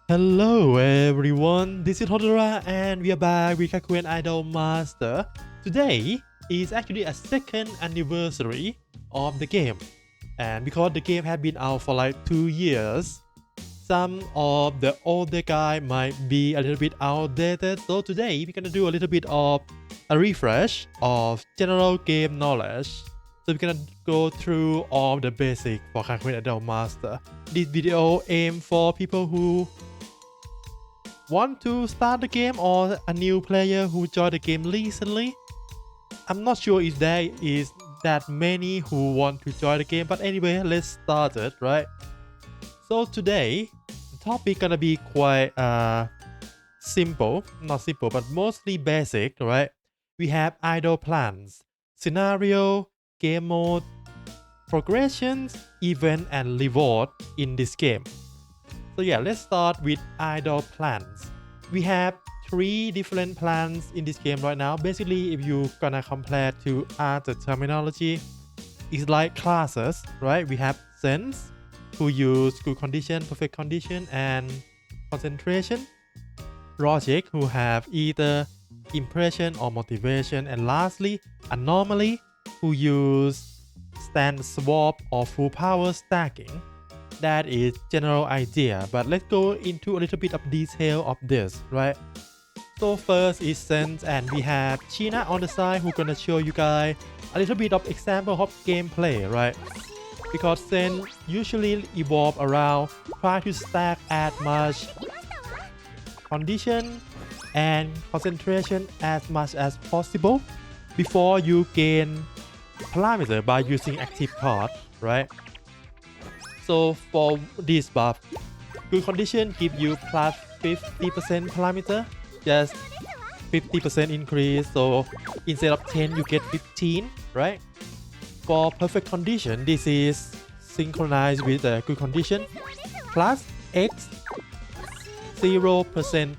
Hello everyone, this is Hodora and we are back with Gakumas Idol Master. Today is actually a second anniversary of the game, and because the game has been out for like 2 years, some of the older guy might be a little bit outdated. So today we're gonna do a little bit of a refresh of general game knowledge. So we're gonna go through all the basics for Gakumas Idol Master. This video aimed for people who want to start the game or a new player who joined the game recently. I'm not sure if there is that many who want to join the game, but anyway, let's start it, right? So today, the topic gonna be quite simple, not simple, but mostly basic, right? We have idle plans, scenario, game mode, progressions, event, and reward in this game. So yeah, let's start with idle plans. We have 3 different plans in this game right now. Basically, if you gonna compare to other terminology, it's like classes, right? We have sense, who use good condition, perfect condition, and concentration. Logic, who have either impression or motivation. And lastly, anomaly, who use stand swap or full power stacking. That is general idea, but let's go into a little bit of detail of this, right? So first is sense, and we have China on the side who gonna show you guys a little bit of example of gameplay, right? Because sense usually evolve around try to stack as much condition and concentration as much as possible before you gain parameter by using active card, right? So for this buff, good condition give you plus 50% parameter, just 50% increase. So instead of 10, you get 15, right? For perfect condition, this is synchronized with the good condition, plus X 0%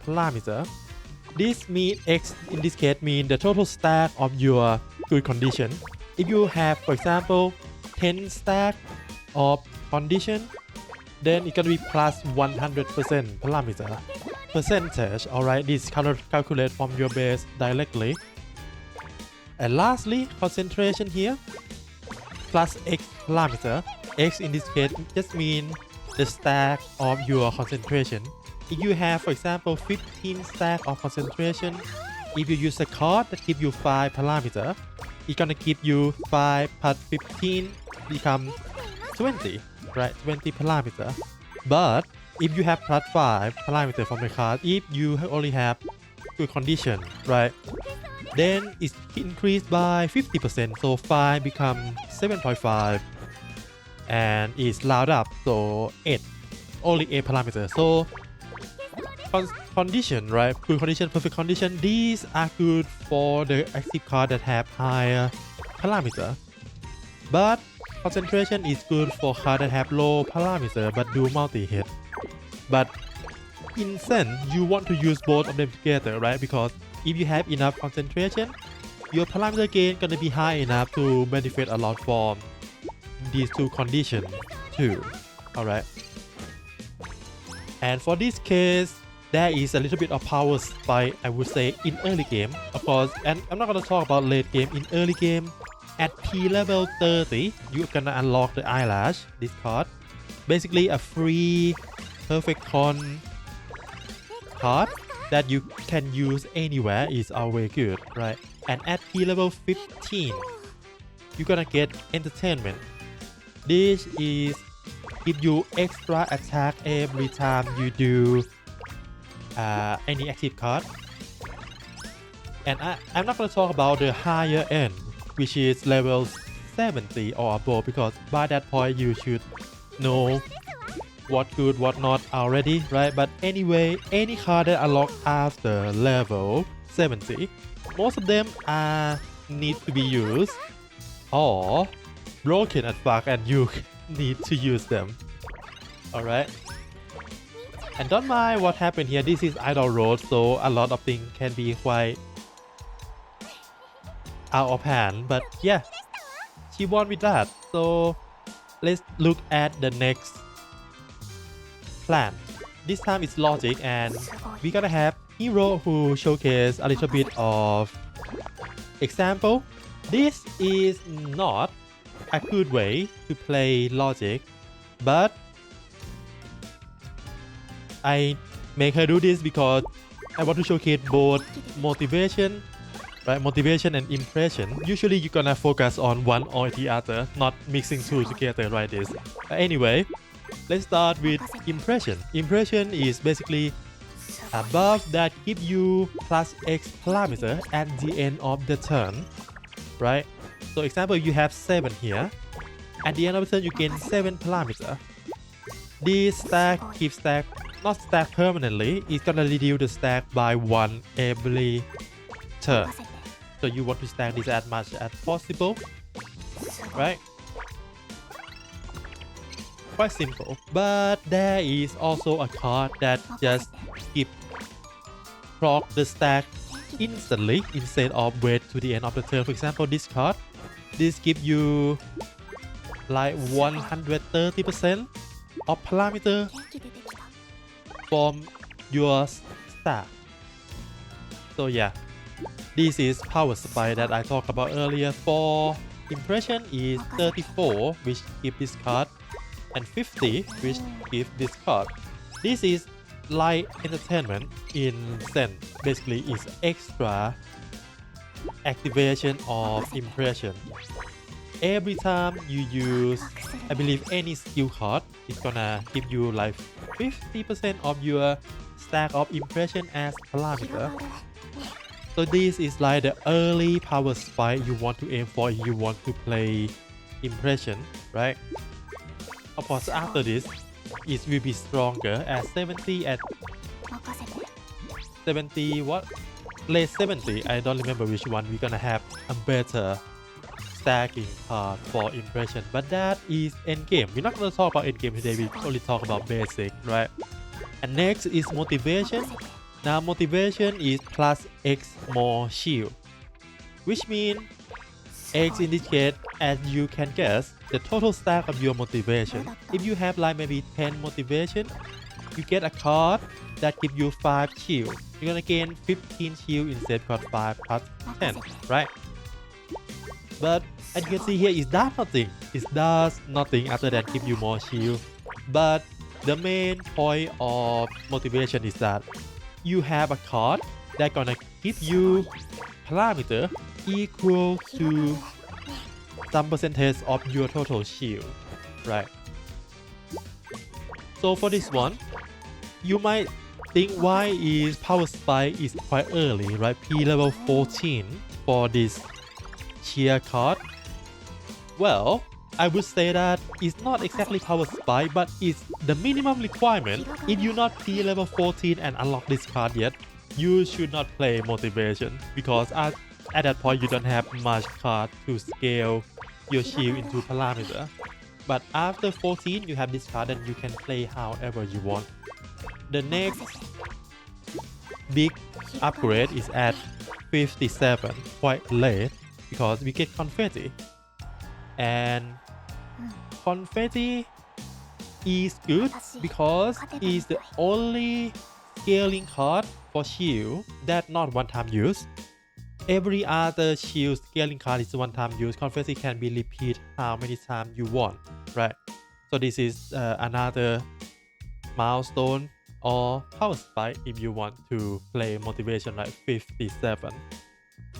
parameter. This mean X in this case mean the total stack of your good condition. If you have, for example, 10 stack of condition, then it's gonna be plus 100% parameter percentage. Alright, this calculate from your base directly. And lastly, concentration here, plus X parameter. X in this case just mean the stack of your concentration. If you have, for example, 15 stack of concentration, if you use a card that give you 5 parameter, it's gonna give you 5 plus 15 become 20, right? 20 parameter. But if you have plus 5 parameter from the card, if you only have good condition, right, then it's increased by 50%. So 5 become 7.5 and it's loud up, so 8, only 8 parameter. So condition, right? Good condition, perfect condition, these are good for the active card that have higher parameter. But concentration is good for cards that have low parameter but do multi-hit. But in sense, you want to use both of them together, right? Because if you have enough concentration, your parameter gain gonna be high enough to benefit a lot from these 2 conditions too. Alright. And for this case, there is a little bit of power spike, I would say, in early game, of course. And I'm not gonna talk about late game. In early game, at P level 30, you're gonna unlock the eyelash, this card. Basically a free perfect con card that you can use anywhere is always good, right? And at P level 15, you're gonna get entertainment. This is give you extra attack every time you do any active card. And I'm not gonna talk about the higher end, which is level 70 or above, because by that point you should know what good, what not already, right? But anyway, any card that unlock after level 70, most of them are need to be used or broken as fuck and you need to use them. Alright. And don't mind what happened here, this is idle road, so a lot of things can be quite out of hand, but yeah, she won with that. So let's look at the next plan. this time it's logic, and we gotta have hero who showcase a little bit of example. This is not a good way to play logic, but I make her do this because I want to showcase both motivation, right? Motivation and impression. Usually you're gonna focus on one or the other, not mixing two together like this. Anyway, let's start with impression. Impression is basically a buff that give you plus X parameter at the end of the turn, right? So example, you have 7 here. At the end of the turn, you gain 7 parameter. This stack keeps stack, not stack permanently. It's gonna reduce the stack by 1 every turn. So you want to stack this as much as possible, right? Quite simple. But there is also a card that just keep proc the stack instantly instead of wait to the end of the turn. For example, this card, this gives you like 130% of parameter from your stack. So yeah, this is power spike that I talked about earlier. For impression is 34, which give this card, and 50, which give this card. This is like entertainment in sense. Basically, it's extra activation of impression. Every time you use, I believe, any skill card, it's gonna give you like 50% of your stack of impression as parameter. So this is like the early power spike you want to aim for if you want to play impression, right? Of course, after this, it will be stronger at 70, at 70 what? Late 70, I don't remember which one. We're gonna have a better stacking card for impression, but that is endgame. We're not gonna talk about endgame today, we only talk about basic, right? And next is motivation. Now motivation is plus X more shield, which means X indicate, as you can guess, the total stack of your motivation. If you have like maybe 10 motivation, you get a card that gives you 5 shield. You're gonna gain 15 shield instead of 5 plus 10, right? But as you can see here, it does nothing. It does nothing other than give you more shield. But the main point of motivation is that you have a card that gonna give you parameter equal to some percentage of your total shield, right? So for this one, you might think why is power spike is quite early, right? P level 14 for this cheer card. Well, I would say that it's not exactly power spike, but it's the minimum requirement. If you're not P level 14 and unlock this card yet, you should not play motivation, because at that point you don't have much card to scale your shield into parameter. But after 14 you have this card and you can play however you want. The next big upgrade is at 57, quite late, because we get confetti. And confetti is good because it's the only scaling card for shield that not one-time use. Every other shield scaling card is one-time use. Confetti can be repeat how many times you want, right? So this is another milestone or power spike if you want to play motivation like 57.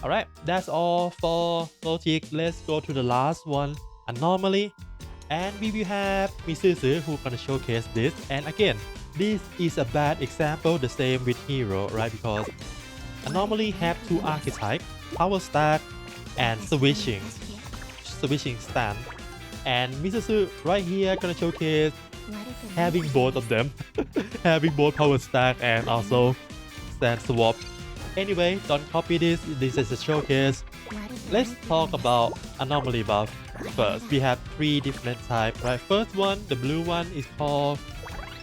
Alright, that's all for logic. Let's go to the last one, anomaly. And we will have Misuzu who's gonna showcase this. And again, this is a bad example, the same with hero, right? Because anomaly have 2 archetypes, power stack and switching stand. And Misuzu right here gonna showcase having both of them, having both power stack and also stand swap. Anyway, don't copy this. This is a showcase. Let's talk about anomaly buff first. We have 3 different types, right? First one, the blue one, is called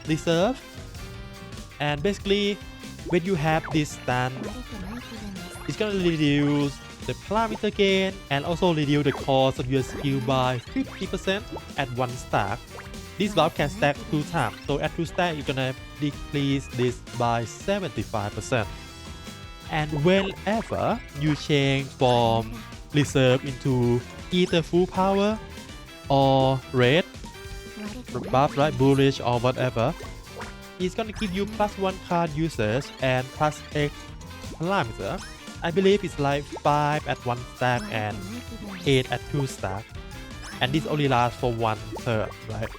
reserve. And basically, when you have this stand, it's gonna reduce the parameter gain and also reduce the cost of your skill by 50% at 1 stack. This valve can stack 2 times, so at 2 stack you're gonna decrease this by 75%. And whenever you change from reserve into either full power or red buff, right, bullish or whatever, it's gonna give you +1 card usage and plus X parameter. I believe it's like 5 at 1 stack and 8 at 2 stack, and this only lasts for 1 turn, right?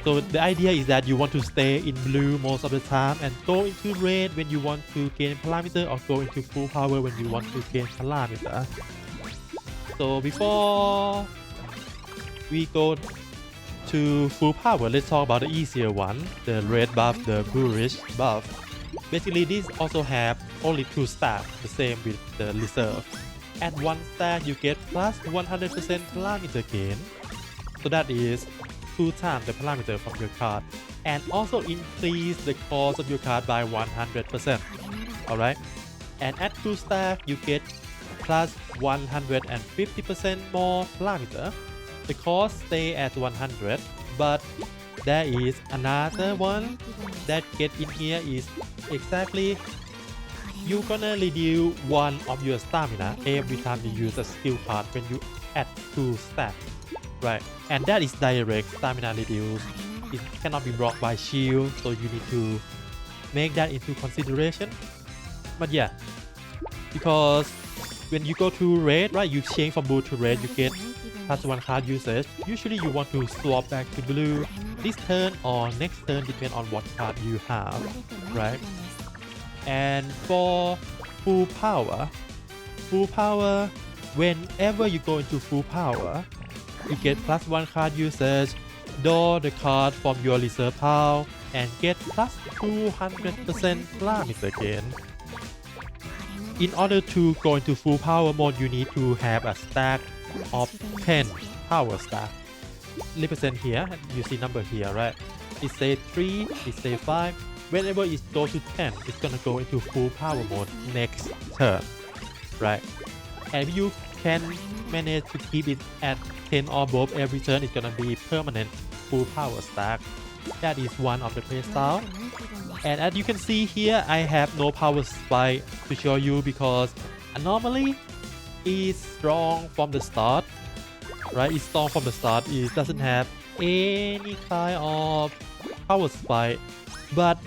So the idea is that you want to stay in blue most of the time and go into red when you want to gain parameter, or go into full power when you want to gain parameter. So before we go to full power, let's talk about the easier one, the red buff, the bullish buff. Basically this also have only 2 stacks, the same with the reserve. At 1 stack you get plus 100% parameter gain, so that is 2 times the parameter from your card, and also increase the cost of your card by 100%. Alright, and at 2 stack you get plus 150% more parameter. The cost stay at 100, but there is another one that get in here is exactly you're gonna reduce 1 of your stamina every time you use a skill card when you add 2 stacks. Right, and that is direct stamina reduce. It cannot be blocked by shield, so you need to make that into consideration. But yeah, because when you go to red, right, you change from blue to red, you get +1 card usage. Usually you want to swap back to blue this turn or next turn, depending on what card you have, right? And for full power, whenever you go into full power, you get +1 card usage, draw the card from your reserve pile, and get plus 200% parameter gain. In order to go into full power mode, you need to have a stack of 10 power stack. Represent here, you see number here, right? It says 3, it says 5. Whenever it goes to 10, it's gonna go into full power mode next turn, right? And if you can manage to keep it at 10 or above every turn, it's gonna be permanent full power stack. That is one of the playstyle. And as you can see here, I have no power spike to show you because normally it's strong from the start, right? It's strong from the start. It doesn't have any kind of power spike, but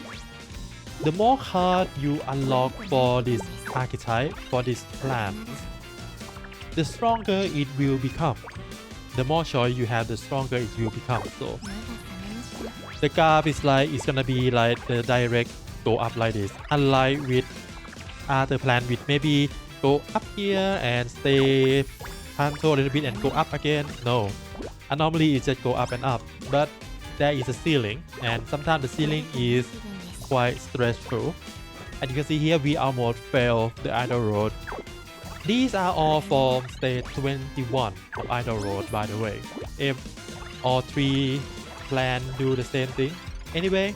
the more card you unlock for this archetype, for this plan, the stronger it will become. The more choice you have, the stronger it will become. So the graph is like, it's gonna be like the direct go up like this, unlike with other plan with maybe go up here and stay plateau a little bit and go up again. No, and normally it just go up and up, but there is a ceiling, and sometimes the ceiling is quite stressful. And you can see here we almost failed the idle road. These are all from stage 21 of idle road, by the way. If all 3 plan do the same thing. Anyway,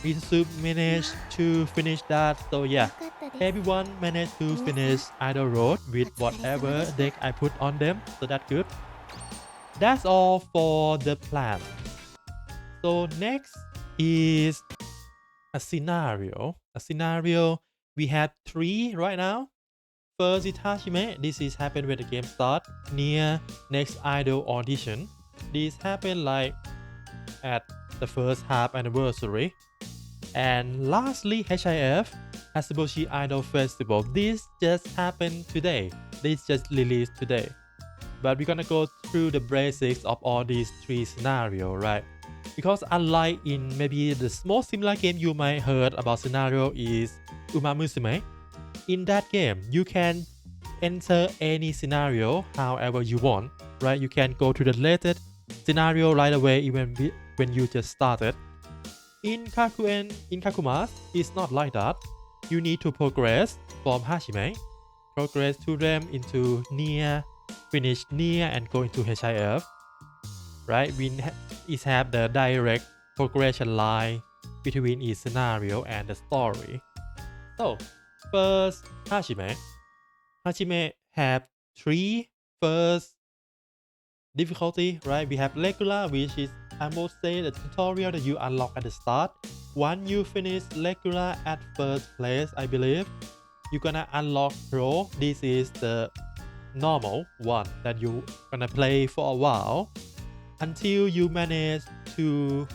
we should manage to finish that. So yeah, everyone managed to finish idle road with whatever deck I put on them, so that's good. That's all for the plan. So next is a scenario. We have 3 right now. First is Hashime. This is happened when the game start near next idol audition. This happened like at the first half anniversary. And lastly, HIF, Hatsuboshi Idol Festival. This just happened today. This just released today. But we're gonna go through the basics of all these 3 scenarios, right? Because unlike in maybe the most similar game you might heard about scenario is Uma Musume. In that game, you can enter any scenario however you want, right? You can go to the latest scenario right away even when you just started. In Gakumas, it's not like that. You need to progress from Hashime, progress to them into near, finish near, and go into HIF, right? It have the direct progression line between each scenario and the story. So first, Hashime have 3 first difficulty, right? We have regular, which is, I must say, the tutorial that you unlock at the start. Once you finish regular at first place, I believe, you're gonna unlock pro. This is the normal one that you gonna play for a while until you manage to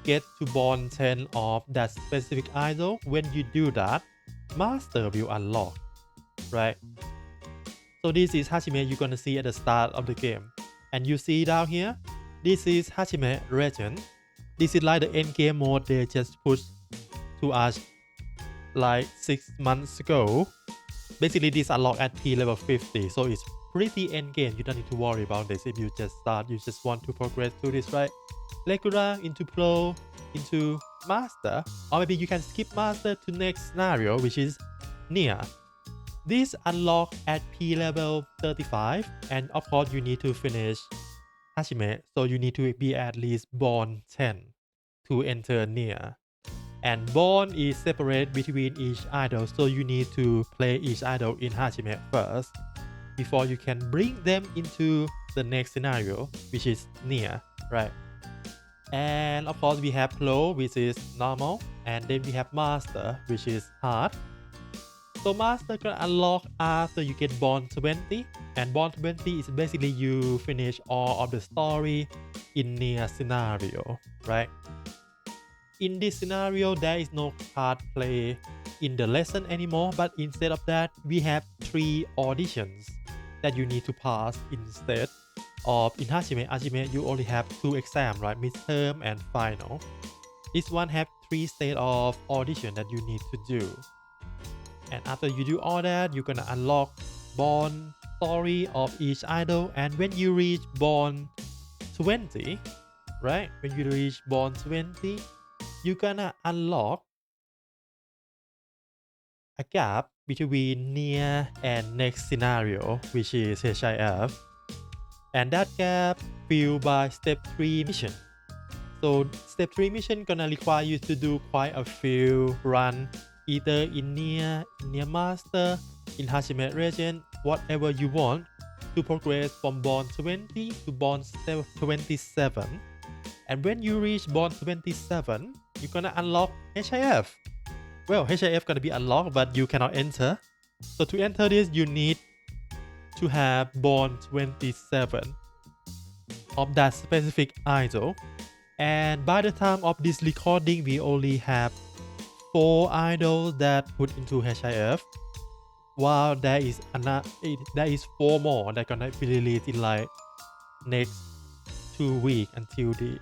get to bond 10 of that specific idol. When you do that, master will unlock, right? So this is Hachime you're gonna see at the start of the game. And you see down here, this is Hachime Legend. This is like the end game mode they just pushed to us like 6 months ago. Basically this unlocked at P level 50, so it's pretty end game. You don't need to worry about this if you just start, you just want to progress through this, right? Regular into pro into master, or maybe you can skip master to next scenario, which is near. This unlock at P level 35, and of course you need to finish Hachime, so you need to be at least bond 10 to enter near. And bond is separate between each idol, so you need to play each idol in Hachime first before you can bring them into the next scenario, which is near, right? And of course we have pro, which is normal, and then we have master, which is hard. So master can unlock after you get bond 20, and bond 20 is basically you finish all of the story in near scenario, right? In this scenario there is no card play in the lesson anymore, but instead of that we have 3 auditions that you need to pass instead of in Hachime you only have 2 exams, right? Midterm and final. This one have 3 state of audition that you need to do. And after you do all that, you're gonna unlock bond story of each idol. And when you reach bond 20, right? When you reach bond 20, you're gonna unlock a gap between near and next scenario, which is HIF. And that gap filled by step 3 mission. So step 3 mission gonna require you to do quite a few run, either in near master, in Hachime region, whatever you want to progress from bond 20 to bond 27. And when you reach bond 27, you're gonna unlock HIF. Well, HIF gonna be unlocked, but you cannot enter. So to enter this, you need to have bond 27 of that specific idol. And by the time of this recording, we only have 4 idols that put into HIF, while there is 4 more that gonna be released in like next 2 weeks until the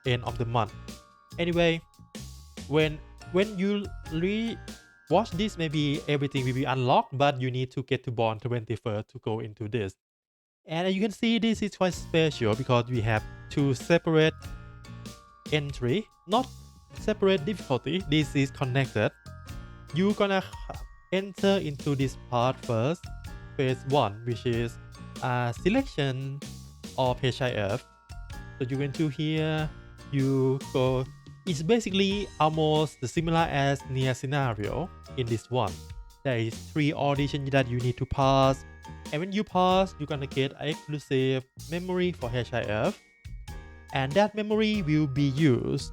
end of the month. Anyway, when you watch this, maybe everything will be unlocked, but you need to get to bond 21st to go into this. And as you can see, this is quite special because we have 2 separate entry, not separate difficulty. This is connected. You're gonna enter into this part first, phase 1, which is a selection of HIF. So you went to here, you go. It's basically almost similar as near scenario in this one. There is 3 auditions that you need to pass, and when you pass, you're gonna get an exclusive memory for HIF, and that memory will be used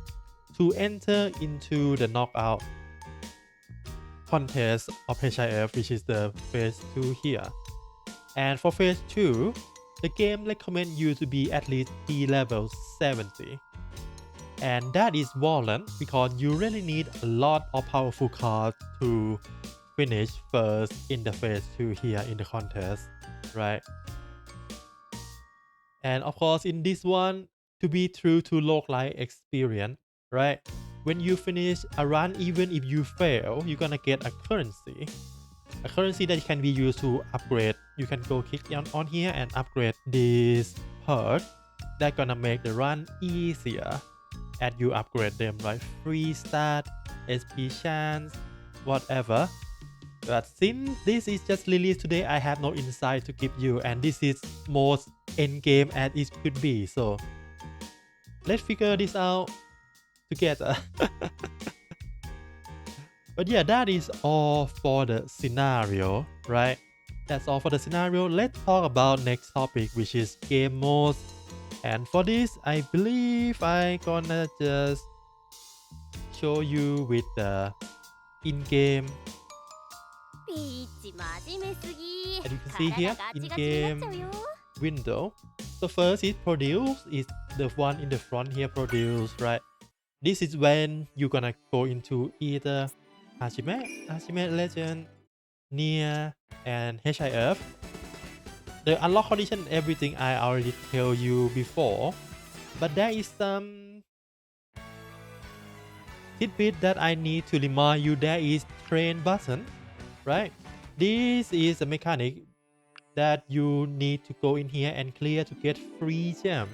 to enter into the knockout contest of HIF, which is the phase 2 here. And for phase 2, the game recommends you to be at least P level 70. And that is violent because you really need a lot of powerful cards to finish first in the phase 2 here in the contest, right? And of course in this one, to be true to roguelike experience, right? When you finish a run, even if you fail, you're gonna get a currency that can be used to upgrade. You can go click on here and upgrade this perk that's gonna make the run easier as you upgrade them, right? Free stat, SP chance, whatever. But since this is just released today, I have no insight to give you, and this is most end game as it could be. So let's figure this out together. But yeah, that is all for the scenario, right? That's all for the scenario. Let's talk about next topic, which is game modes. And for this, I believe I gonna just show you with the in-game. And you can see here in-game window. So first is produce, is the one in the front here, produce, right? This is when you're gonna go into either Hashime Legend, Nier, and HIF. The unlock condition, everything I already tell you before, but there is some tidbit that I need to remind you. There is train button, right? This is a mechanic that you need to go in here and clear to get free gem,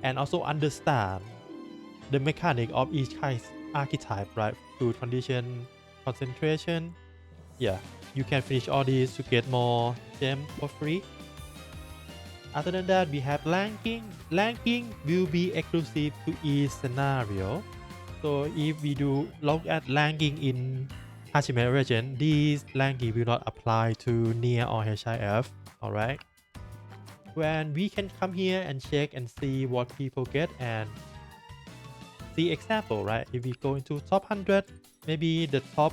and also understand the mechanic of each archetype, right? Food condition, concentration. Yeah, you can finish all these to get more gem for free. Other than that, we have ranking. Ranking will be exclusive to each scenario. So if we do look at ranking in Hashime region, this ranking will not apply to Nier or HIF. Alright. When we can come here and check and see what people get and see example, right? If we go into top 100, maybe the top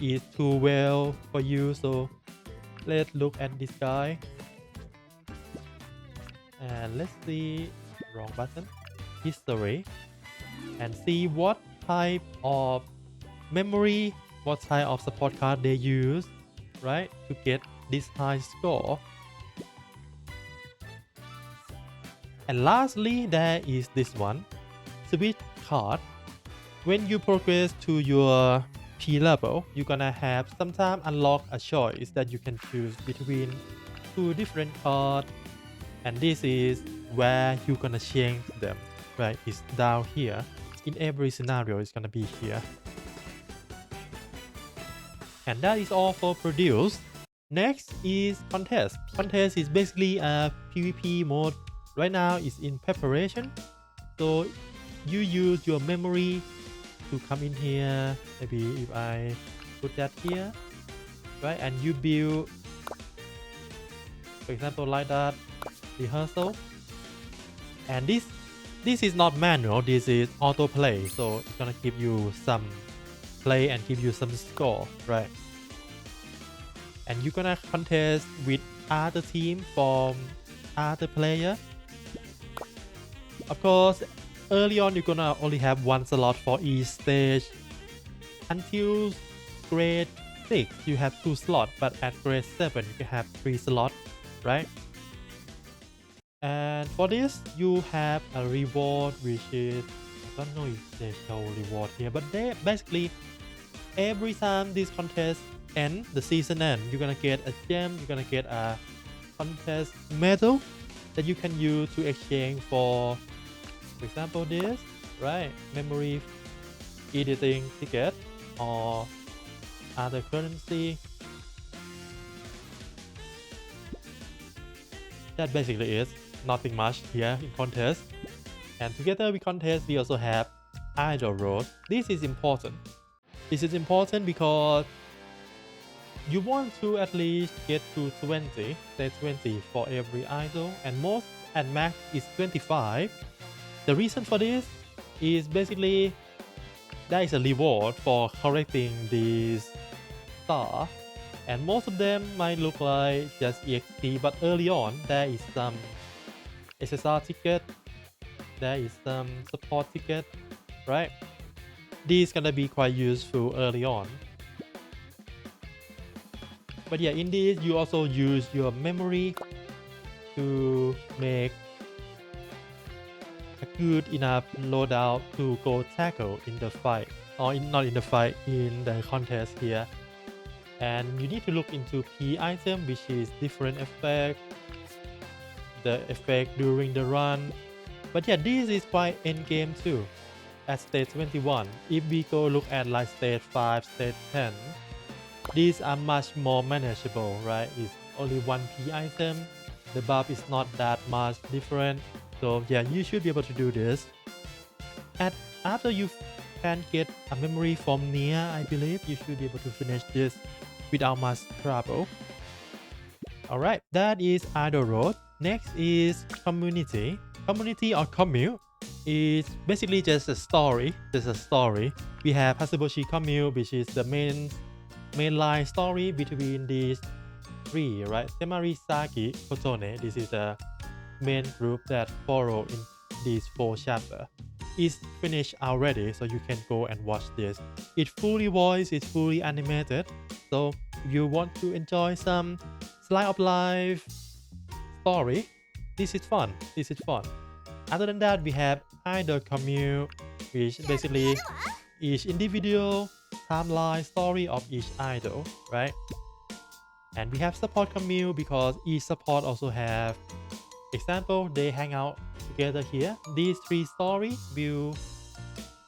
is too well for you. So let's look at this guy. And let's see, wrong button, history, and see what type of memory, what type of support card they use, right, to get this high score. And lastly, there is this one, switch card. When you progress to your P level, you're gonna have sometime unlock a choice that you can choose between two different cards. And this is where you're gonna change them, right? It's down here. In every scenario, it's gonna be here. And that is all for produce. Next is contest. Contest is basically a PvP mode. Right now it's in preparation. So you use your memory to come in here. Maybe if I put that here, right? And you build, for example, like that. Rehearsal, and this is not manual, this is auto play, so it's gonna give you some play and give you some score, right? And you're gonna contest with other team from other player. Of course, early on you're gonna only have one slot for each stage. Until grade 6 you have 2 slots, but at grade 7 you can have 3 slots, right? And for this, you have a reward, which is, I don't know if they show reward here, but they basically, every time this contest ends, the season ends, you're gonna get a gem, you're gonna get a contest medal that you can use to exchange for example, this, right? Memory editing ticket or other currency. That basically is nothing much here in contest. And together with contest, we also have idol road. This is important. This is important because you want to at least get to 20, say 20 for every idol, and most at max is 25. The reason for this is basically there is a reward for collecting these stars, and most of them might look like just EXP, but early on there is some SSR ticket, there is some support ticket, right? This is gonna be quite useful early on. But yeah, in this you also use your memory to make a good enough loadout to go tackle in the fight, or not in the fight, in the contest here. And you need to look into P item, which is different effect, the effect during the run. But yeah, this is quite end game too. At stage 21, if we go look at like stage 5, stage 10, these are much more manageable, right? It's only one P item, the buff is not that much different. So yeah, you should be able to do this. And after you can get a memory from Nier, I believe you should be able to finish this without much trouble. All right, that is Idol Road. Next is Community. Community or Commune is basically just a story. We have Hasaboshi Commune, which is the main line story between these three, right? Temari, Saki, Kotone. This is the main group that follow in these 4 chapters. It's finished already, so you can go and watch this. It's fully voiced, it's fully animated. So if you want to enjoy some slice of life story, this is fun. Other than that, we have Idol Commune, which basically each individual timeline story of each idol, right? And we have support commune because each support also have example, they hang out together here. These 3 story will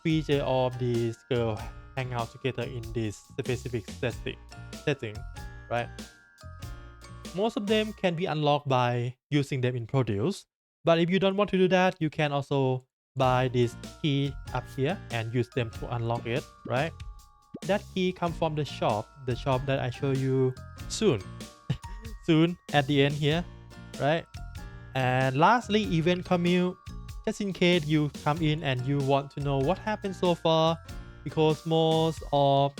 feature of these girls hang out together in this specific setting, right? Most of them can be unlocked by using them in produce, but if you don't want to do that, you can also buy this key up here and use them to unlock it, right? That key come from the shop that I show you soon soon at the end here, right? And lastly, event commune, just in case you come in and you want to know what happened so far, because most of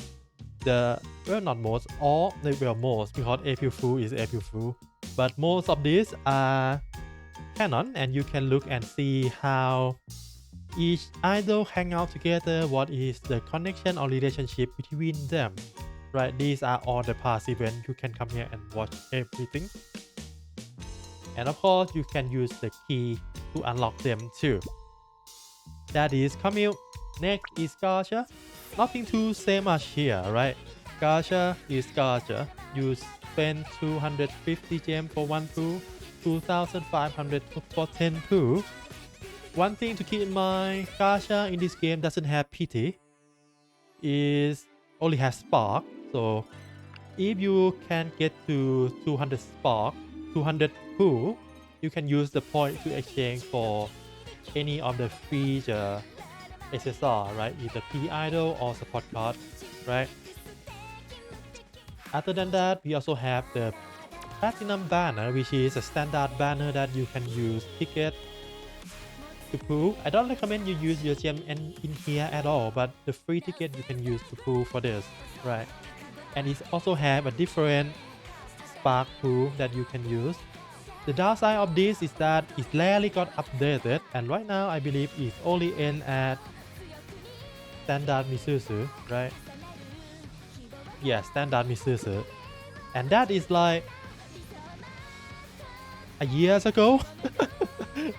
the, well, not most, all, well, most, because April Fool is April Fool, but most of these are canon, and you can look and see how each idol hang out together, what is the connection or relationship between them, right? These are all the past events. You can come here and watch everything, and of course you can use the key to unlock them too. That is commune. Next is gacha. Nothing to say much here, right? Gacha is gacha. You spend 250 gems for 1 pool, 2500 for 10 pool. One thing to keep in mind, gacha in this game doesn't have pity. It only has spark. So if you can get to 200 spark, 200 pool, you can use the point to exchange for any of the feature SSR, right? Either P idol or support card, right? Other than that, we also have the platinum banner, which is a standard banner that you can use ticket to pool. I don't recommend you use your gem in here at all, but the free ticket you can use to pool for this, right? And it also have a different spark pool that you can use. The downside of this is that it rarely got updated, and right now I believe it's only in at standard Misuzu, right? Yeah, standard Misuzu, and that is like a years ago.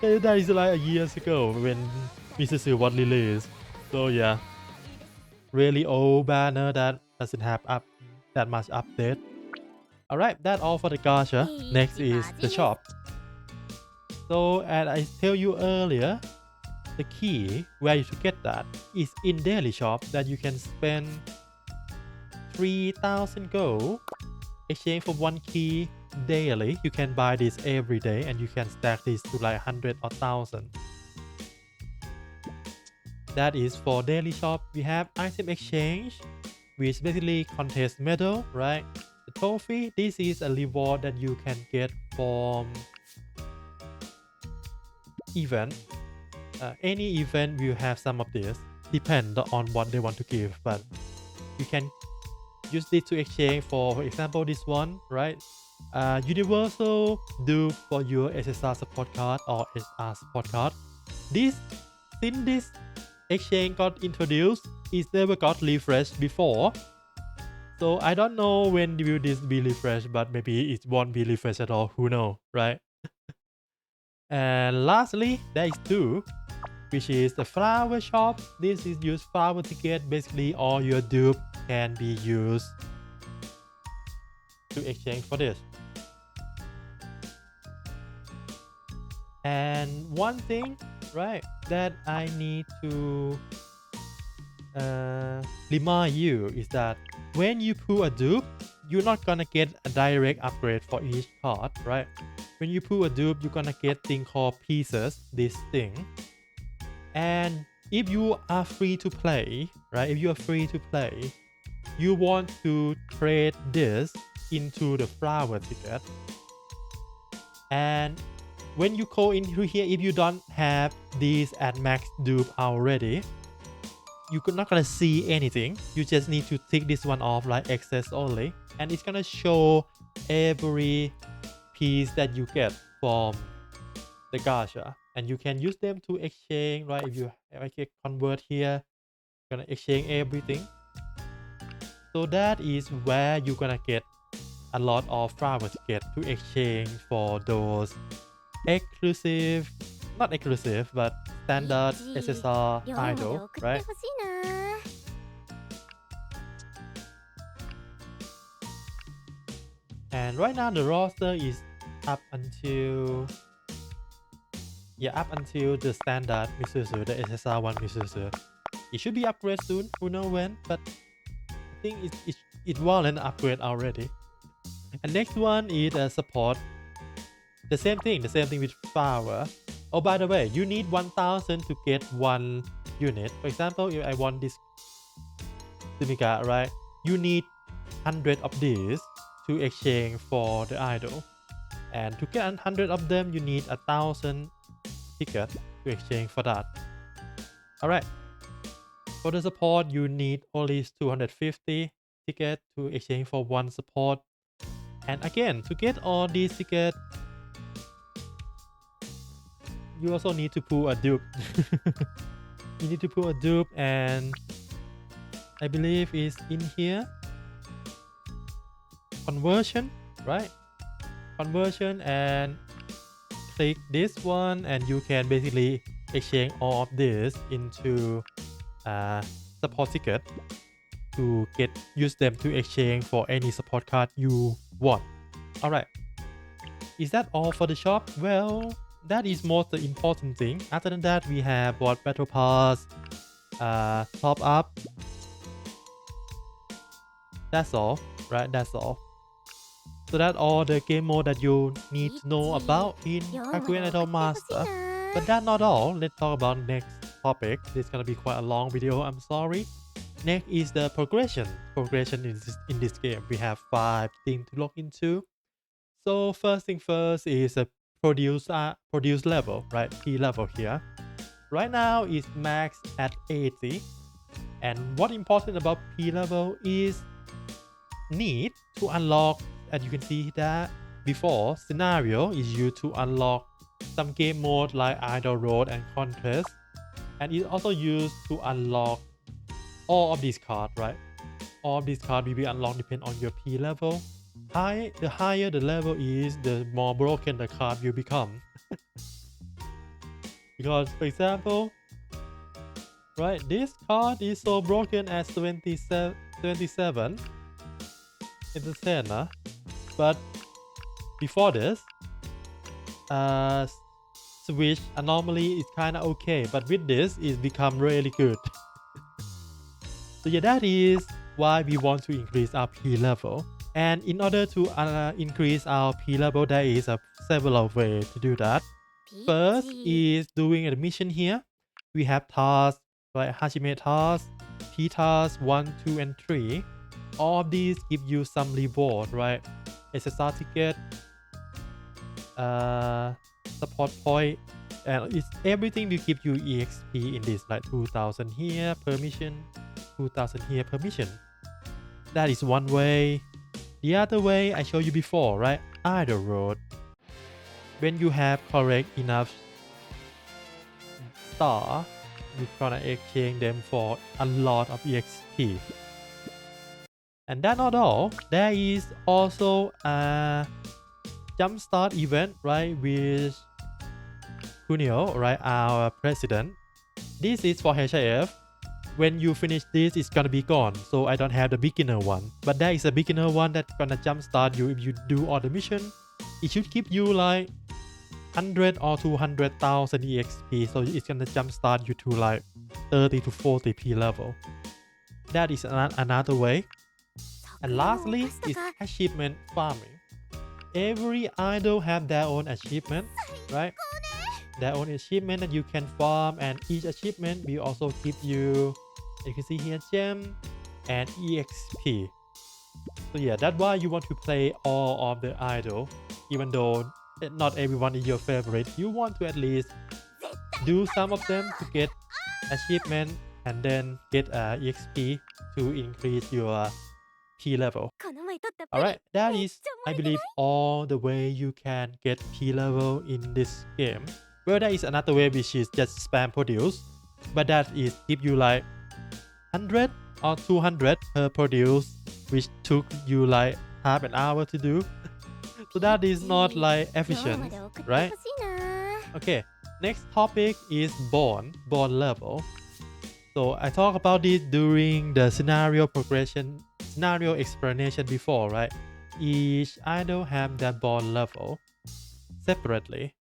That is like a years ago when Misuzu was released. So yeah, really old banner that doesn't have that much update. Alright, that's all for the gacha. Next is the shop. So as I tell you earlier, the key where you should get that is in daily shop, that you can spend 3000 gold, exchange for 1 key daily. You can buy this every day and you can stack this to like 100 or 1000. That is for daily shop. We have item exchange, which basically contains medal, right? The trophy, this is a reward that you can get from event. Any event will have some of this, depend on what they want to give, but you can use this to exchange for example this one, right? Universal dupe for your SSR support card or SR support card. Since this exchange got introduced, it never got refreshed before. So I don't know when will this be refreshed, but maybe it won't be refreshed at all. Who knows, right? And lastly, there is 2, which is the flower shop. This is used flower ticket. Basically, all your dupe can be used to exchange for this. And one thing, right, that I need to remind you is that when you pull a dupe, you're not gonna get a direct upgrade for each card, right? When you pull a dupe, you're gonna get thing called pieces, this thing. And if you are free to play, right? If you are free to play, you want to trade this into the flower ticket. And when you go into here, if you don't have these at max dupe already, you're not gonna see anything. You just need to tick this one off, like access only, and it's gonna show every piece that you get from the gacha, and you can use them to exchange, right? If you convert here, you're gonna exchange everything. So that is where you're gonna get a lot of flower tickets to exchange for those exclusive, not exclusive, but standard SSR idol, right? And right now the roster is up until the standard Misuzu, the SSR1 Misuzu. It should be upgraded soon, who knows when, but I think it was an upgrade already. And next one is a support. The same thing with flower. Oh, by the way, you need 1000 to get one unit. For example, if I want this Sumika, right? You need 100 of these to exchange for the idol. And to get 100 of them, you need 1000 tickets to exchange for that. Alright. For the support, you need only 250 tickets to exchange for one support. And again, to get all these tickets, you also need to pull a dupe. You need to pull a dupe, and I believe it's in here. Conversion, right? Conversion, and click this one, and you can basically exchange all of this into support ticket to use them to exchange for any support card you want. Alright, is that all for the shop? Well, that is most the important thing. After that, we have what battle pass, top up. That's all, right? That's all. So that's all the game mode that you need to know about in Gakumas Idol Master. But that's not all. Let's talk about next topic. This is gonna be quite a long video, I'm sorry. Next is the progression. Progression in this game. We have 5 things to look into. So first thing first is a produce level, right? P level here. Right now is max at 80. And what important about P level is need to unlock, as you can see that before, scenario is used to unlock some game mode like Idol Road and Contest, and it's also used to unlock all of these cards, right? All of these cards will be unlocked depending on your P level. The higher the level is, the more broken the card will become. Because, for example, right, this card is so broken as 27 in the center, but before this, switch anomaly is kind of okay, but with this, it's become really good. So yeah, that is why we want to increase our P level. And in order to increase our P level, there is several ways to do that. First is doing a mission here. We have tasks like Hajime task, P task 1, 2, and 3. All of these give you some reward, right? SSR ticket, support point, and everything will give you EXP in this, like 2000 here per mission, 2000 here per mission. That is one way. The other way I showed you before, right? Idol Road. When you have correct enough star, you're gonna exchange them for a lot of EXP. And that's not all. There is also a jumpstart event, right, with Kunio, right, our president. This is for HIF. When you finish this, it's gonna be gone, so I don't have the beginner one. But there is a beginner one that's gonna jumpstart you if you do all the mission. It should give you like 100 or 200,000 EXP, so it's gonna jumpstart you to like 30 to 40 P level. That is another way. And lastly is achievement farming. Every idol have their own achievement, right? Their own achievement that you can farm, and each achievement will also give you can see here, gem and EXP. So yeah, that's why you want to play all of the idol, even though not everyone is your favorite. You want to at least do some of them to get achievement and then get EXP to increase your P level. Alright, that is, I believe, all the way you can get P level in this game. Well, there is another way which is just spam produce, but that is give you like 100 or 200 per produce, which took you like half an hour to do. So that is not like efficient, right? Okay, next topic is bond level. So I talked about this during the scenario explanation before, right? Each idol have their bond level separately.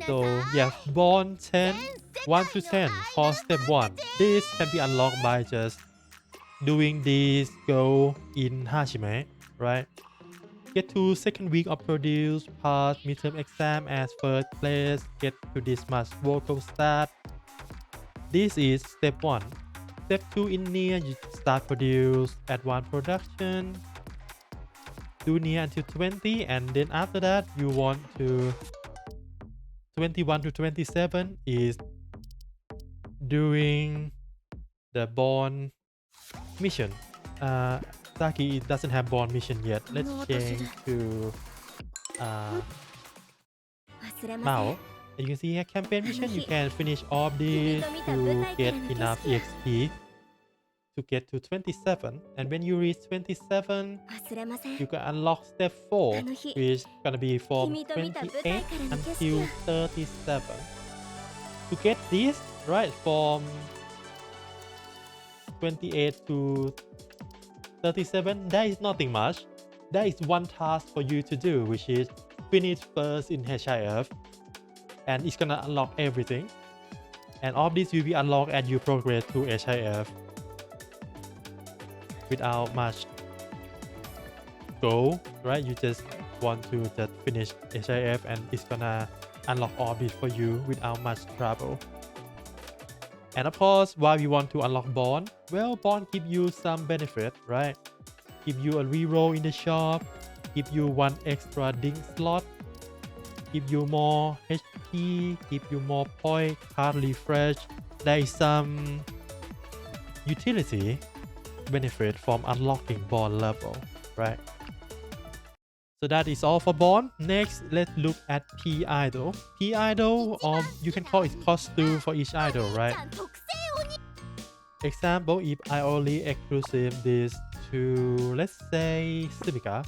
So yeah, bond 10, 1 to 10 for step 1. This can be unlocked by just doing this goal in Hashime, right? Get to second week of produce, pass midterm exam as first place, get to this much vocal stat. This is step 1. Step 2 in near, you start produce advanced production, do near until 20, and then after that you want to 21 to 27 is doing the bond mission. Saki doesn't have bond mission yet. Let's change to Mao. And you can see here campaign mission. You can finish all of these to get enough EXP to get to 27. And when you reach 27, you can unlock step 4, which is gonna be from 28 until 37. To get this, right, from 28 to 37, there is nothing much. There is one task for you to do, which is finish first in HIF, and it's gonna unlock everything. And all of this will be unlocked as you progress to HIF without much goal, right? You just want to just finish HIF and it's gonna unlock all of this for you without much trouble. And of course, why we want to unlock bond? Well, bond give you some benefit, right? Give you a reroll in the shop, give you one extra ding slot, give you more HP, give you more point, card refresh. There is some utility benefit from unlocking bond level, right? So that is all for bond. Next, let's look at P idol. P idol, or you can call it costume for each idol, right? Example, if I only exclusive this to, let's say, Simica.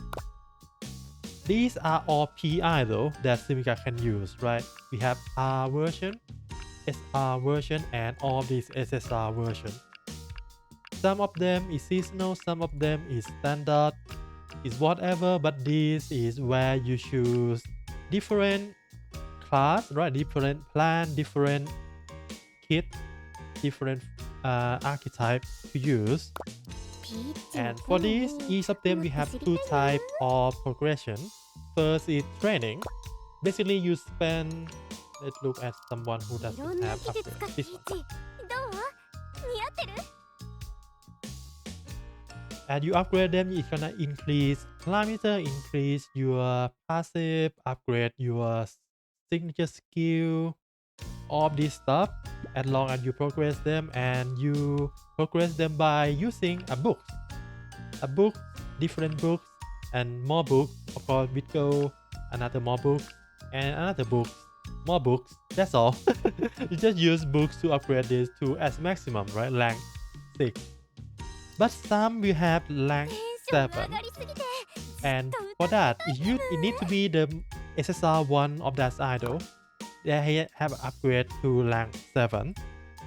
These are all P idol that Simica can use, right? We have R version, SR version, and all these SSR version. Some of them is seasonal, some of them is standard, is whatever, but this is where you choose different class, right? Different plan, different kit, different archetype to use. And for this, each of them we have two types of progression. First is training. Basically, you spend. Let's look at someone who doesn't have upgrade. This one. And you upgrade them, it's gonna increase parameter, increase your passive, upgrade your signature skill, all of this stuff, as long as you progress them. And you progress them by using a book, different books, and more books. Of course, with go another more book, and another book, more books. That's all. You just use books to upgrade this to as maximum, right? Rank 6. But some will have rank 7, and for that it needs to be the SSR one of that idol. They have an upgrade to rank 7,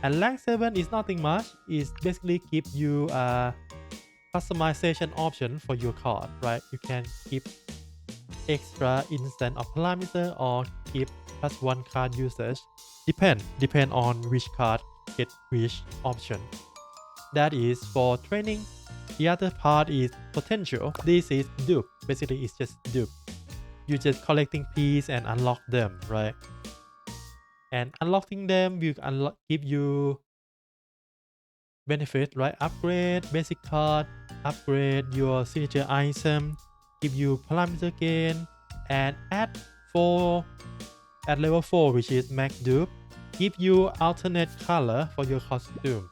and rank 7 is nothing much. It basically give you a customization option for your card, right? You can keep extra instant of parameter or keep +1 card usage. Depend on which card get which option. That is for training. The other part is potential. This is dupe. Basically, it's just dupe. You're just collecting pieces and unlock them, right? And unlocking them will give you benefit, right? Upgrade basic card, upgrade your signature item, give you parameter gain, And at level 4, which is max dupe, give you alternate color for your costume.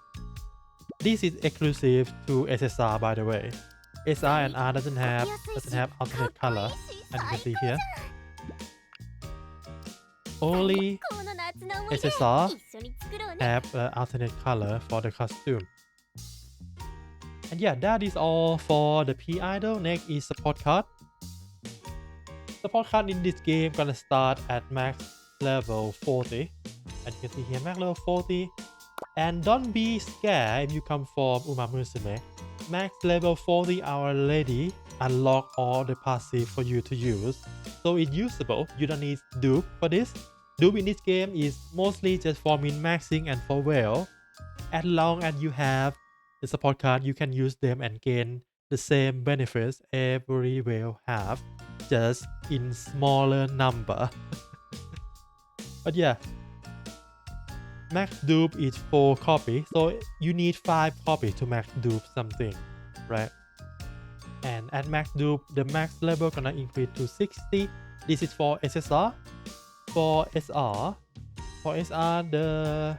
This is exclusive to SSR, by the way. SR and R doesn't have alternate color, and you can see here. Only SSR have alternate color for the costume. And yeah, that is all for the P idol. Next is support card. Support card in this game gonna start at max level 40, and you can see here max level 40. And don't be scared if you come from Uma Musume. Max level 40 already unlock all the passive for you to use, so it's usable. You don't need dupe for this. Dupe in this game is mostly just for min-maxing and for whale. As long as you have the support card, you can use them and gain the same benefits every whale have, just in smaller number. But yeah, max dupe is 4 copies, so you need 5 copies to max dupe something, right? And at max dupe, the max level gonna increase to 60. This is for SSR. For SR, the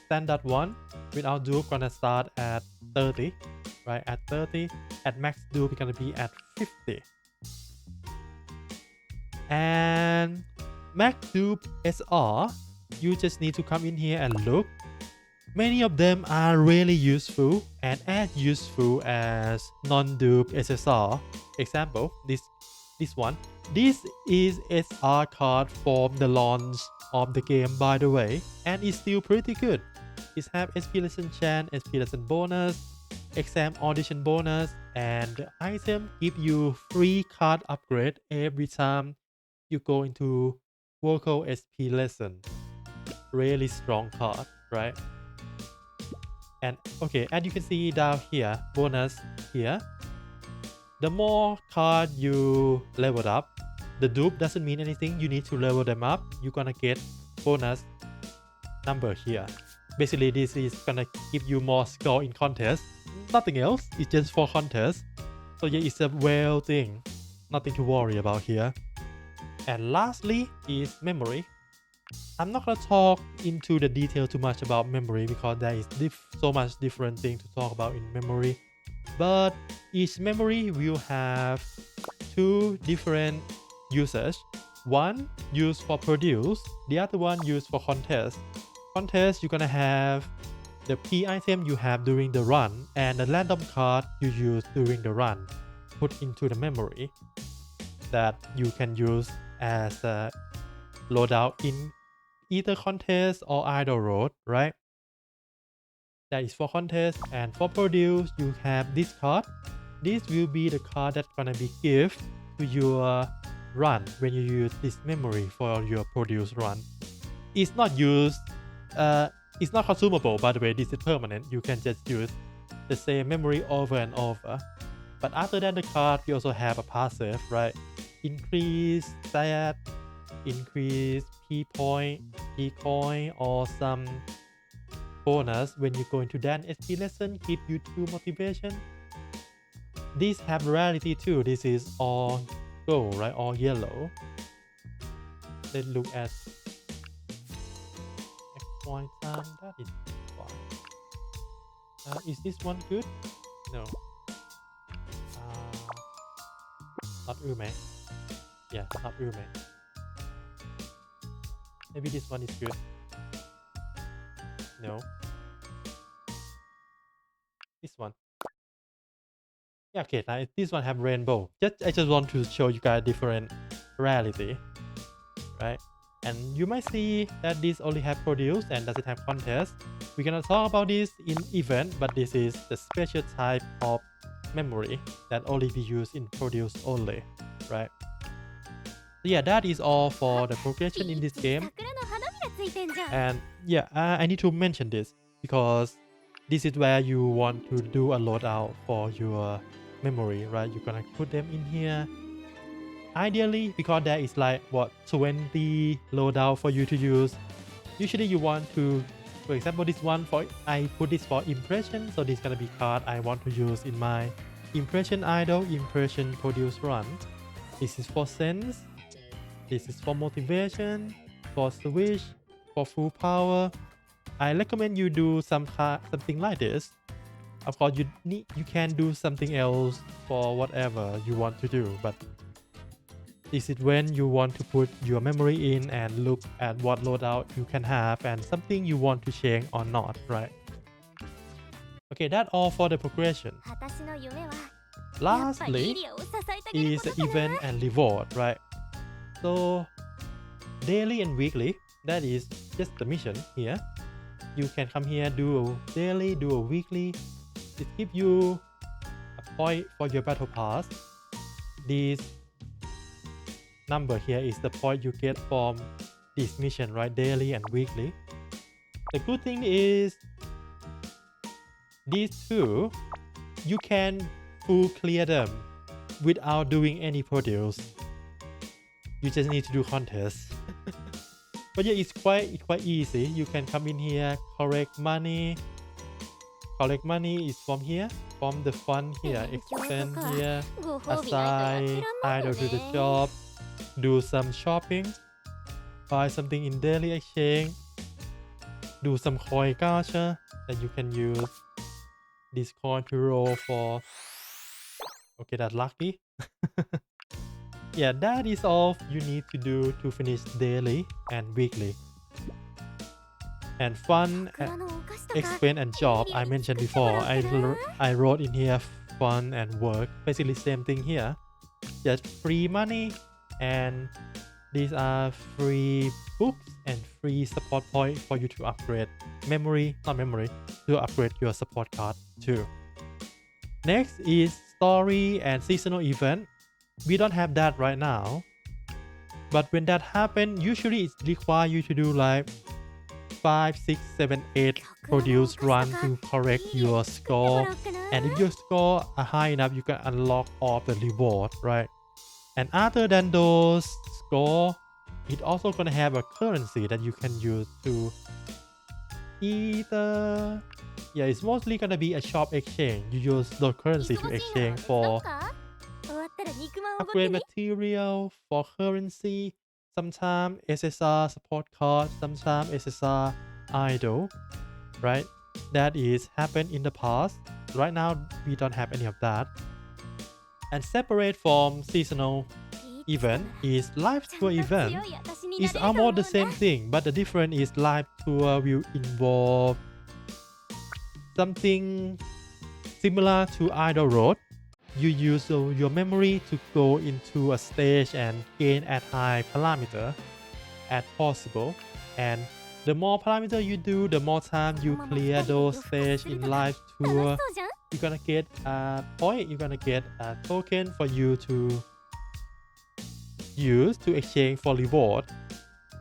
standard one without dupe gonna start at 30, right? At 30. At max dupe, it's gonna be at 50. And max dupe SR, you just need to come in here and look. Many of them are really useful and as useful as non-dupe SSR. Example, this one. This is SR card from the launch of the game, by the way, and it's still pretty good. It have SP lesson chance, SP lesson bonus, exam audition bonus, and the item give you free card upgrade every time you go into vocal SP lesson. Really strong card, right? And okay, as you can see down here, bonus here, the more card you leveled up, the dupe doesn't mean anything. You need to level them up. You're gonna get bonus number here. Basically, this is gonna give you more score in contest. Nothing else. It's just for contest. So yeah, it's a well thing. Nothing to worry about here. And lastly is memory. I'm not gonna talk into the detail too much about memory because there is so much different thing to talk about in memory. But each memory will have 2 different uses. One used for produce, the other one used for contest. Contest, you're gonna have the P item you have during the run and the random card you use during the run put into the memory that you can use as a loadout in either contest or idle road, right? That is for contest. And for produce, you have this card. This will be the card that's gonna be gift to your run when you use this memory for your produce run. It's not used, it's not consumable, by the way. This is permanent. You can just use the same memory over and over. But other than the card, you also have a passive, right? Increase stat, increase P point, P coin, or some bonus when you go into that SP lesson, give you 2 motivation. These have rarity too. This is all gold, right? All yellow. Let's look at XY time. That is fine. Is this one good? No. Not Ume. Yeah, not Ume. Maybe this one is good. No. This one. Yeah, okay, now this one have rainbow. I just want to show you guys different rarity, right? And you might see that this only have produce and doesn't have contest. We're gonna talk about this in event, but this is the special type of memory that only be used in produce only, right? So yeah, that is all for the progression in this game. And yeah, I need to mention this because this is where you want to do a loadout for your memory, right? You're gonna put them in here. Ideally, because there is like what 20 loadout for you to use. Usually you want to, for example, this one I put this for impression, so this is gonna be card I want to use in my impression idol, impression produce run. This is for sense. This is for motivation, for switch, for full power. I recommend you do something like this. Of course, you can do something else for whatever you want to do, but this is when you want to put your memory in and look at what loadout you can have and something you want to change or not, right? Okay, that's all for the progression. Lastly is the event and reward, right? So daily and weekly, that is just the mission here. You can come here, do a daily, do a weekly. It gives you a point for your battle pass. This number here is the point you get from this mission, right? Daily and weekly. The good thing is these two, you can full clear them without doing any produce. You just need to do contests. But yeah, it's quite easy. You can come in here, collect money. Collect money is from here, from the fund here, extend here, assign idol to the job, do some shopping, buy something in daily exchange, do some coin gacha that you can use this coin to roll for. Okay, that's lucky. Yeah, that is all you need to do to finish daily and weekly. And fun, expense and job I mentioned before. I wrote in here fun and work. Basically same thing here. Just free money, and these are free books and free support point for you to upgrade to upgrade your support card too. Next is story and seasonal event. We don't have that right now, but when that happens, usually it requires you to do like 5, 6, 7, 8 produce run to correct your score, and if your score are high enough, you can unlock all the reward, right? And other than those score, it also gonna have a currency that you can use to either, yeah, it's mostly gonna be a shop exchange. You use those currency to exchange for upgrade material, for currency, sometimes SSR support card, sometimes SSR idol, right? That is happened in the past. Right now we don't have any of that. And separate from seasonal event is live tour event. It's almost the same thing, but the difference is live tour will involve something similar to idol road. You use your memory to go into a stage and gain as high parameter as possible, and the more parameter you do, the more time you clear those stage in live tour, you're gonna get a point, you're gonna get a token for you to use to exchange for reward,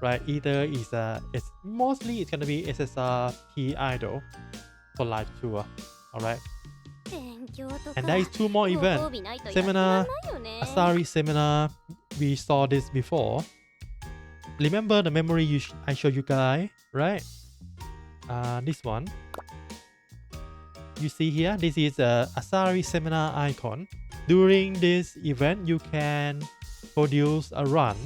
right? Either it's mostly it's gonna be SSR P idol for live tour. All right. And there is 2 more events. Seminar, Asari seminar. We saw this before. Remember the memory I showed you guys, right? This one. You see here, this is a Asari seminar icon. During this event, you can produce a run.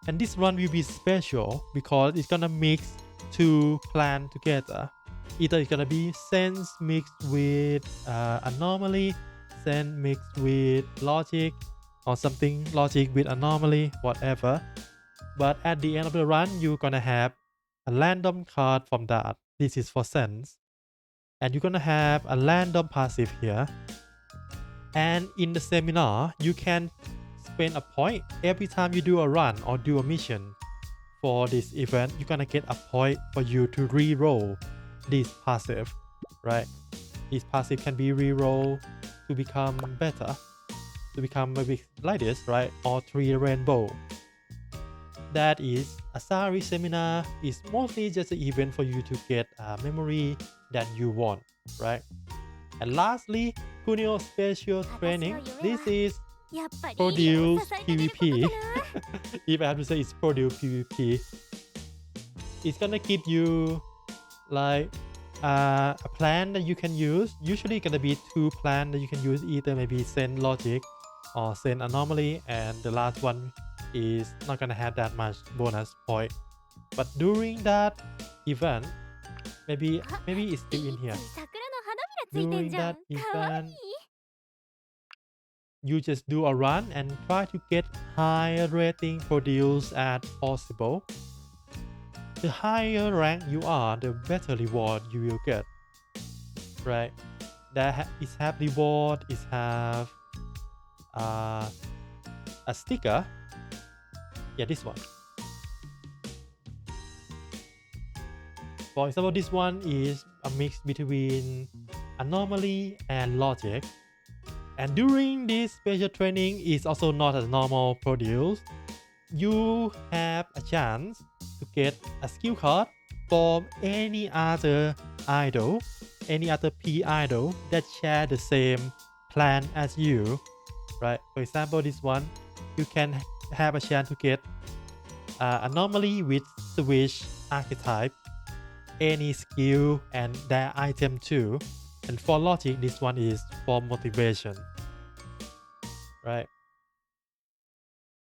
And this run will be special because it's gonna mix 2 clans together. Either it's gonna be sense mixed with anomaly, sense mixed with logic, or something logic with anomaly, whatever. But at the end of the run, you're gonna have a random card from that. This is for sense. And you're gonna have a random passive here. And in the seminar, you can spend a point every time you do a run or do a mission. For this event, you're gonna get a point for you to re-roll this passive, right? This passive can be re-roll to become better, to become maybe like this, right? Or 3 rainbow. That is Asari seminar is mostly just an event for you to get a memory that you want, right? And lastly, Kunio special training. This is produce PvP. If I have to say it's produce PvP, it's gonna give you like a plan that you can use. Usually gonna be 2 plans that you can use, either maybe Zen Logic or send anomaly, and the last one is not gonna have that much bonus point. But during that event, maybe it's still in here. During that event, you just do a run and try to get higher rating produce as possible. The higher rank you are, the better reward you will get. Right? That is have reward, is have a sticker. Yeah, this one. For example, this one is a mix between anomaly and logic. And during this special training is also not a normal produce. You have a chance to get a skill card from any other idol, any other P idol that share the same plan as you, right? For example, this one, you can have a chance to get anomaly with switch archetype, any skill and their item too. And for logic, this one is for motivation, right?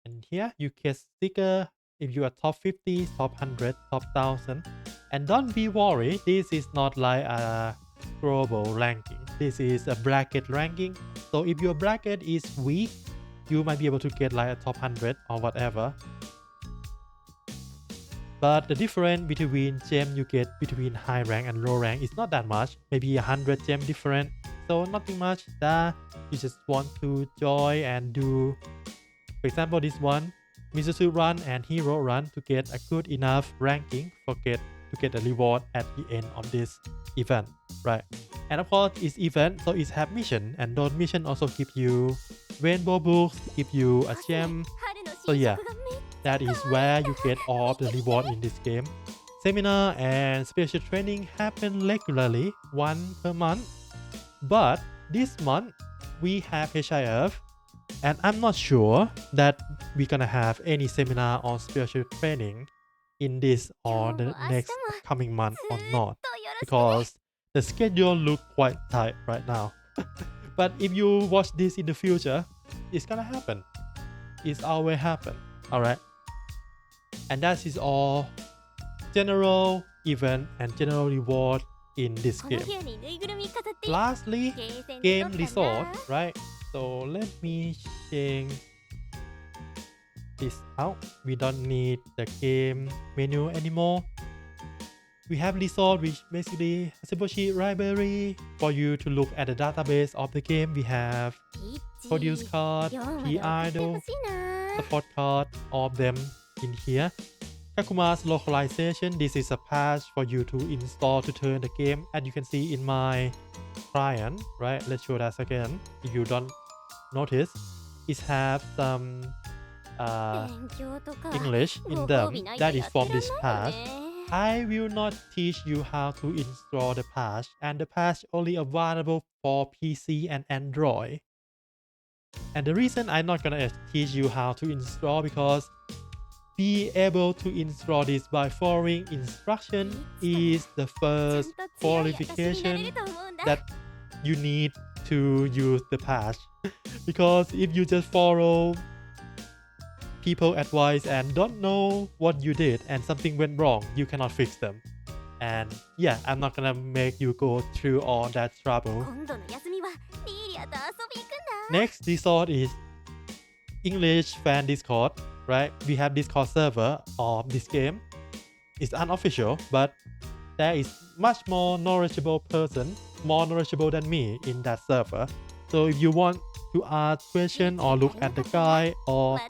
And here you get sticker if you are top 50, top 100, top 1000. And don't be worried, this is not like a global ranking. This is a bracket ranking. So if your bracket is weak, you might be able to get like a top 100 or whatever. But the difference between gem you get between high rank and low rank is not that much. Maybe 100 gem different. So nothing much that you just want to join and do. For example, this one, Mizuzu run and Hero run to get a good enough ranking to get a reward at the end of this event, right? And of course, it's event, so it's have mission, and those mission also give you rainbow books, give you a gem. So yeah, that is where you get all of the reward in this game. Seminar and special training happen regularly, one per month. But this month, we have HIF, and I'm not sure that we're gonna have any seminar or special training in this or the next coming month or not, because the schedule look quite tight right now. But if you watch this in the future, it's gonna happen. It's always happen. Alright. And that is all general event and general reward in this game. Lastly, game resort, right? So let me change this out. We don't need the game menu anymore. We have resort, which basically a simple sheet library for you to look at the database of the game. We have produce card, P idol, support card, all of them in here. Gakumas localization, this is a patch for you to install to turn the game, as you can see in my client, right? Let's show that again. If you don't notice, it have some English in them. That is from this patch. I will not teach you how to install the patch, and the patch only available for PC and Android. And the reason I'm not gonna teach you how to install, because be able to install this by following instruction is the first qualification that you need to use the patch. Because if you just follow people advice and don't know what you did and something went wrong, you cannot fix them. And yeah, I'm not gonna make you go through all that trouble. Next resort is English fan Discord, right? We have Discord server of this game. It's unofficial, but there is much more knowledgeable person, more knowledgeable than me in that server. So if you want to ask question or look at the guide or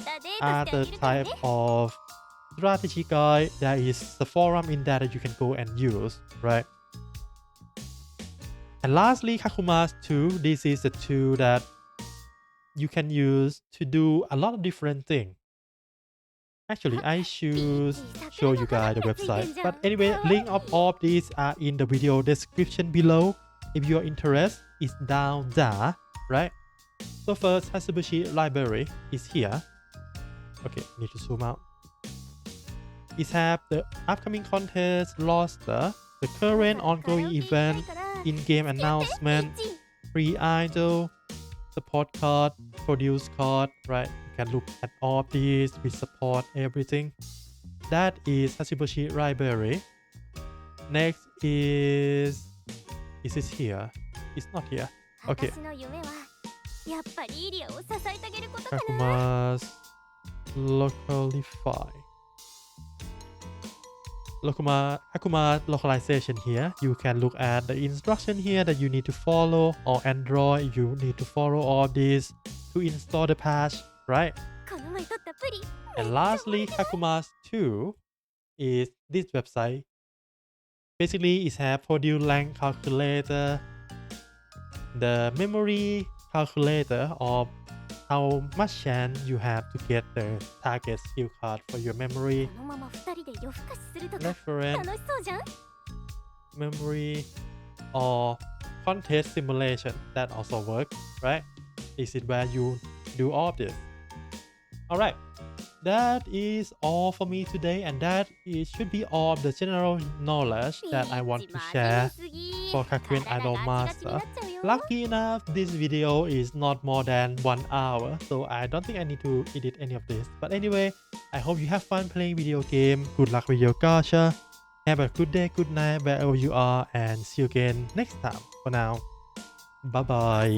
other type of strategy guide, there is a forum in there that you can go and use, right? And lastly, Gakumas 2. This is the tool that you can use to do a lot of different things. Actually, I should show you guys the website. But anyway, link of all of these are in the video description below. If you're interested, it's down there, right? So first, Hatsubushi library is here. Okay, need to zoom out. It have the upcoming contest, roster, the current ongoing event, in-game announcement, free idol, support card, produce card, right? You can look at all these, we support everything. That is Hashiboshi Library. Next is it here? It's not here. Okay. Gakumas Gakumas localization here. You can look at the instruction here that you need to follow, or Android you need to follow all this to install the patch, right? And lastly, Gakumas 2 is this website. Basically, it has produce length calculator, the memory calculator of how much chance you have to get the target skill card for your memory, reference, memory, or contest simulation. That also works, right? This is where you do all of this. Alright, that is all for me today, and that should be all the general knowledge that I want to share for Kakuen Idol Master. Lucky enough, this video is not more than 1 hour, so I don't think I need to edit any of this. But anyway, I hope you have fun playing video game. Good luck with your gacha. Have a good day, good night wherever you are, and see you again next time. For now, bye bye.